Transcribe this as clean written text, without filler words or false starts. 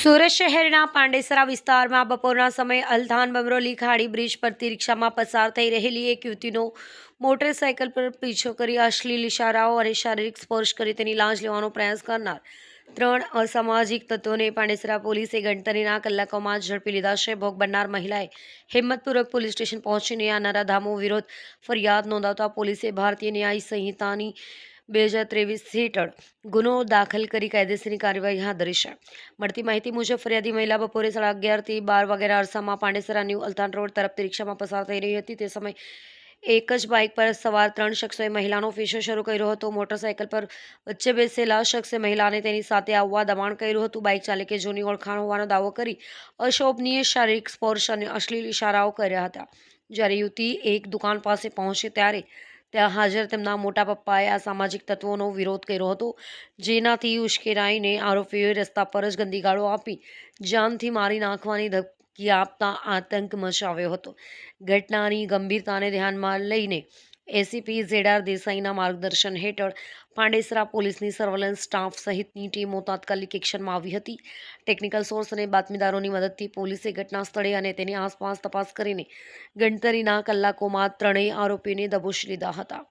સુરત શહેરના પાંડેસરા વિસ્તારમાં બપોરના સમયે અલથાણ બમરોલી ખાડી બ્રિજ પરથી રિક્ષામાં પસાર થઈ રહેલી એક યુવતીનો મોટરસાઇકલ પર પીછો કરી અશ્લીલ ઇશારાઓ અને શારીરિક સ્પર્શ કરી તેની લાંચ લેવાનો પ્રયાસ કરનાર 3 અસામાજિક તત્વોને પાંડેસરા પોલીસે ગણતરીના કલાકોમાં ઝડપી લીધા છે. ભોગ બનનાર મહિલાએ હિંમતપૂર્વક પોલીસ સ્ટેશન પહોંચીને આ નરાધામો વિરુદ્ધ ફરિયાદ નોંધાવતા પોલીસે ભારતીય ન્યાય સંહિતાની 2023 હેઠળ ગુનો દાખલ કરી કાયદેસરની કાર્યવાહી હાથ ધરી છે. મળતી માહિતી મુજબ ફરિયાદી મહિલા બપોરે 11:30 થી 12 વાગ્યાના અરસામાં પાંડેસરા ન્યૂ અલથાણ રોડ તરફથી રિક્ષામાં પસાર થઈ રહી હતી. તે સમયે એક જ બાઇક પર સવાર 3 શખ્સોએ મહિલાનો પીછો શરૂ કર્યો હતો. મોટરસાઇકલ પર વચ્ચે બેસેલા શખ્સે મહિલાને તેની સાથે આવવા દબાણ કર્યું હતું. બાઇક ચાલકે જૂની ઓળખાણ હોવાનો દાવો કરી અશોભનીય શારીરિક સ્પર્શ અને અશ્લીલ ઇશારાઓ કર્યા હતા. જ્યારે યુવતી એક દુકાન પાસે પહોંચી ત્યારે ત્યાં હાજર તેમના મોટા પપ્પાએ આ સામાજિક તત્વોનો વિરોધ કર્યો હતો, જેનાથી ઉશ્કેરાઈને આરોપીઓએ રસ્તા પર જ ગંદી ગાળો આપી જાનથી મારી નાખવાની ધમકી આપતા આતંક મચાવ્યો હતો. ઘટનાની ગંભીરતાને ધ્યાનમાં લઈને એસીપી ઝેડ.આર. દેસાઈના માર્ગદર્શન હેઠળ પાંડેસરા પોલીસની સર્વેલન્સ સ્ટાફ સહિતની ટીમો તાત્કાલિક એક્શનમાં આવી હતી. ટેકનિકલ સોર્સ અને બાતમીદારોની મદદથી પોલીસે ઘટના સ્થળે અને તેની આસપાસ તપાસ કરીને ગણતરીના કલાકોમાં ત્રણેય આરોપીઓને દબોચી લીધા હતા.